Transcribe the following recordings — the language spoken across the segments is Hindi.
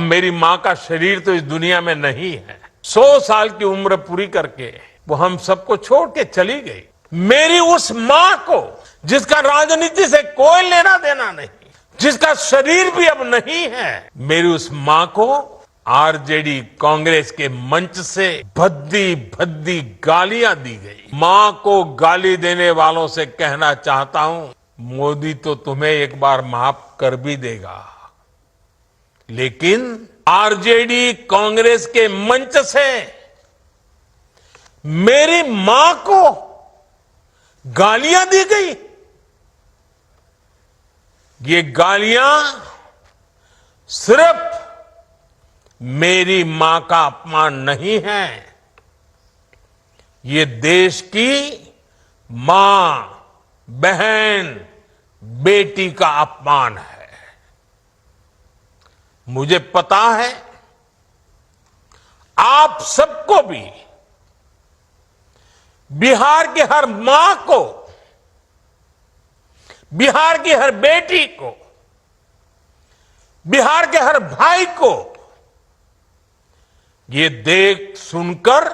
मेरी मां का शरीर तो इस दुनिया में नहीं है। 100 साल की उम्र पूरी करके वो हम सबको छोड़ के चली गई। मेरी उस मां को, जिसका राजनीति से कोई लेना देना नहीं, जिसका शरीर भी अब नहीं है, मेरी उस मां को आरजेडी कांग्रेस के मंच से भद्दी भद्दी गालियां दी गई। मां को गाली देने वालों से कहना चाहता हूं, मोदी तो तुम्हें एक बार माफ कर भी देगा, लेकिन आरजेडी कांग्रेस के मंच से मेरी मां को गालियां दी गई। ये गालियां सिर्फ मेरी मां का अपमान नहीं है, ये देश की मां, बहन, बेटी का अपमान है। मुझे पता है आप सबको भी, बिहार की हर मां को, बिहार की हर बेटी को, बिहार के हर भाई को ये देख सुनकर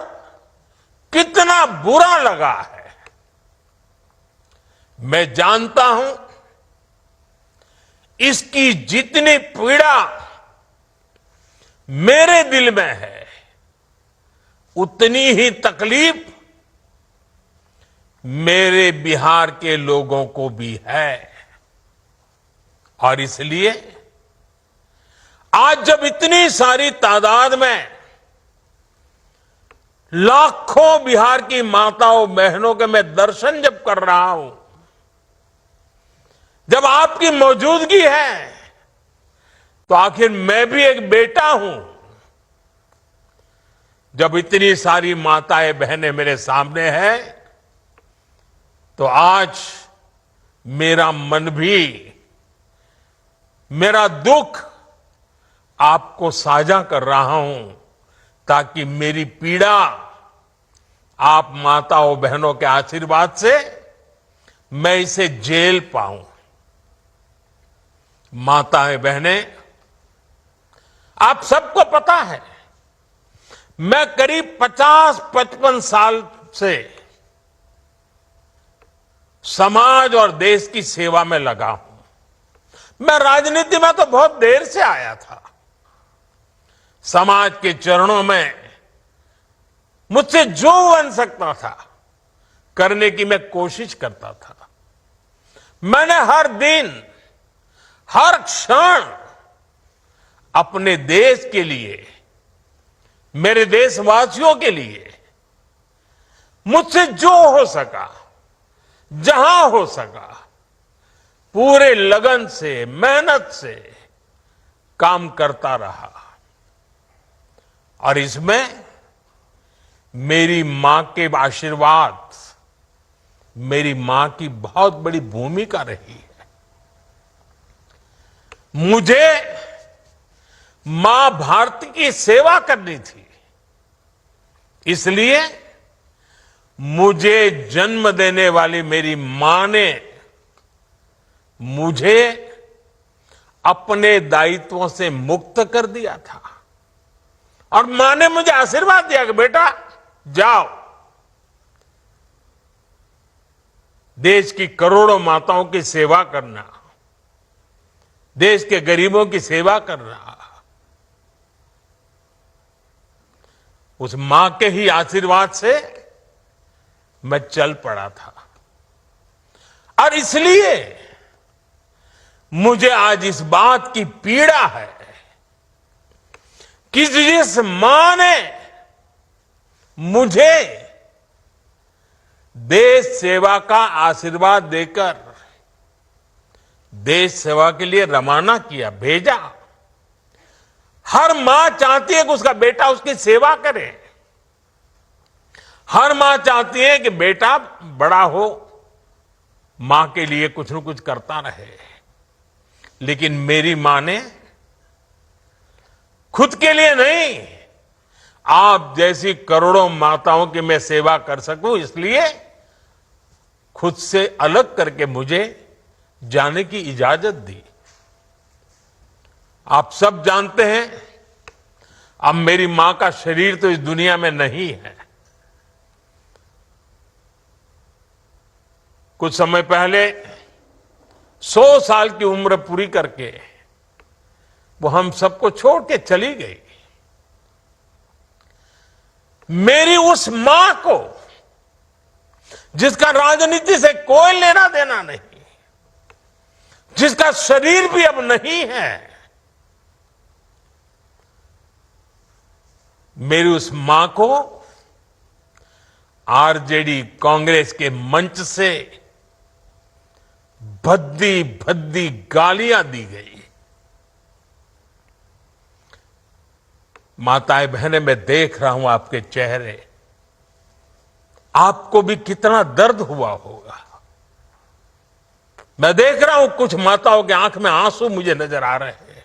कितना बुरा लगा है। मैं जानता हूं इसकी जितनी पीड़ा मेरे दिल में है, उतनी ही तकलीफ मेरे बिहार के लोगों को भी है। और इसलिए आज जब इतनी सारी तादाद में लाखों बिहार की माताओं बहनों के मैं दर्शन जब कर रहा हूं, जब आपकी मौजूदगी है, तो आखिर मैं भी एक बेटा हूं। जब इतनी सारी माताएं बहनें मेरे सामने हैं, तो आज मेरा मन भी, मेरा दुख आपको साझा कर रहा हूं, ताकि मेरी पीड़ा आप माताओं बहनों के आशीर्वाद से मैं इसे झेल पाऊं। माताएं बहनें, आप सबको पता है, मैं करीब 50-55 साल से समाज और देश की सेवा में लगा हूं। मैं राजनीति में तो बहुत देर से आया था। समाज के चरणों में मुझसे जो बन सकता था करने की मैं कोशिश करता था। मैंने हर दिन, हर क्षण अपने देश के लिए, मेरे देशवासियों के लिए मुझसे जो हो सका, जहां हो सका, पूरे लगन से, मेहनत से काम करता रहा। और इसमें मेरी मां के आशीर्वाद, मेरी मां की बहुत बड़ी भूमिका रही है। मुझे मां भारती की सेवा करनी थी, इसलिए मुझे जन्म देने वाली मेरी मां ने मुझे अपने दायित्वों से मुक्त कर दिया था। और मां ने मुझे आशीर्वाद दिया कि बेटा जाओ, देश की करोड़ों माताओं की सेवा करना, देश के गरीबों की सेवा करना। उस मां के ही आशीर्वाद से मैं चल पड़ा था। और इसलिए मुझे आज इस बात की पीड़ा है कि जिस मां ने मुझे देश सेवा का आशीर्वाद देकर देश सेवा के लिए रवाना किया, भेजा। हर मां चाहती है कि उसका बेटा उसकी सेवा करे। हर मां चाहती है कि बेटा बड़ा हो, मां के लिए कुछ न कुछ करता रहे। लेकिन मेरी मां ने खुद के लिए नहीं, आप जैसी करोड़ों माताओं की मैं सेवा कर सकूं, इसलिए खुद से अलग करके मुझे जाने की इजाजत दी। आप सब जानते हैं अब मेरी मां का शरीर तो इस दुनिया में नहीं है। कुछ समय पहले 100 साल की उम्र पूरी करके वो हम सबको छोड़ के चली गई। मेरी उस मां को, जिसका राजनीति से कोई लेना देना नहीं, जिसका शरीर भी अब नहीं है, मेरी उस मां को आरजेडी कांग्रेस के मंच से भद्दी भद्दी गालियां दी गई। माताएं बहनें, मैं देख रहा हूं आपके चेहरे, आपको भी कितना दर्द हुआ होगा। मैं देख रहा हूं कुछ माताओं की आंख में आंसू मुझे नजर आ रहे हैं।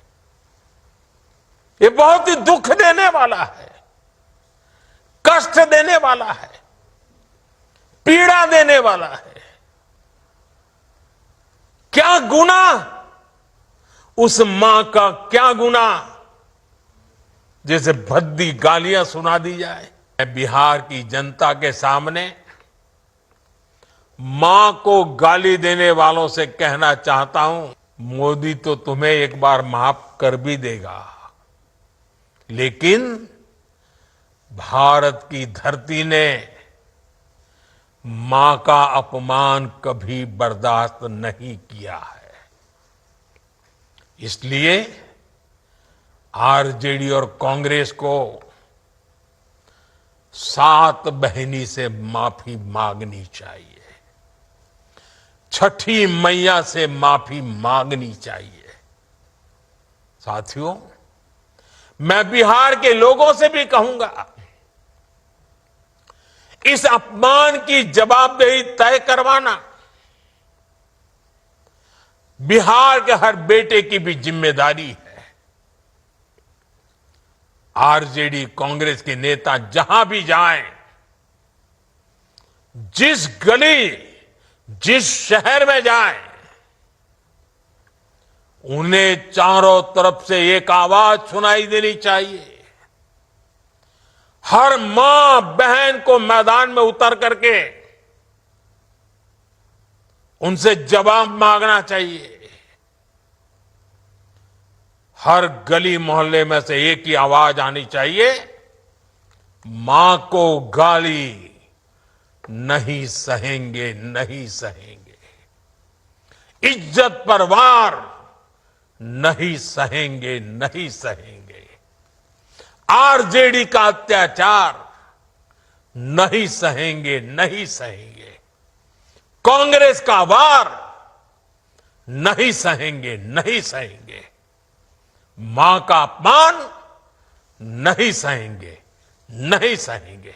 ये बहुत ही दुख देने वाला है, कष्ट देने वाला है, पीड़ा देने वाला है। क्या गुना उस मां का, क्या गुना जैसे भद्दी गालियां सुना दी जाए। मैं बिहार की जनता के सामने मां को गाली देने वालों से कहना चाहता हूं, मोदी तो तुम्हें एक बार माफ कर भी देगा, लेकिन भारत की धरती ने मां का अपमान कभी बर्दाश्त नहीं किया है। इसलिए आरजेडी और कांग्रेस को 7 बहिनी से माफी मांगनी चाहिए, छठी मैया से माफी मांगनी चाहिए। साथियों, मैं बिहार के लोगों से भी कहूंगा, इस अपमान की जवाबदेही तय करवाना बिहार के हर बेटे की भी जिम्मेदारी है। आरजेडी कांग्रेस के नेता जहां भी जाएं, जिस गली, जिस शहर में जाएं, उन्हें चारों तरफ से एक आवाज सुनाई देनी चाहिए। हर मां बहन को मैदान में उतर करके उनसे जवाब मांगना चाहिए। हर गली मोहल्ले में से एक ही आवाज आनी चाहिए, मां को गाली नहीं सहेंगे, नहीं सहेंगे। इज्जत पर वार नहीं सहेंगे, नहीं सहेंगे। आरजेडी का अत्याचार नहीं सहेंगे, नहीं सहेंगे। कांग्रेस का वार नहीं सहेंगे, नहीं सहेंगे। मां का अपमान नहीं सहेंगे, नहीं सहेंगे।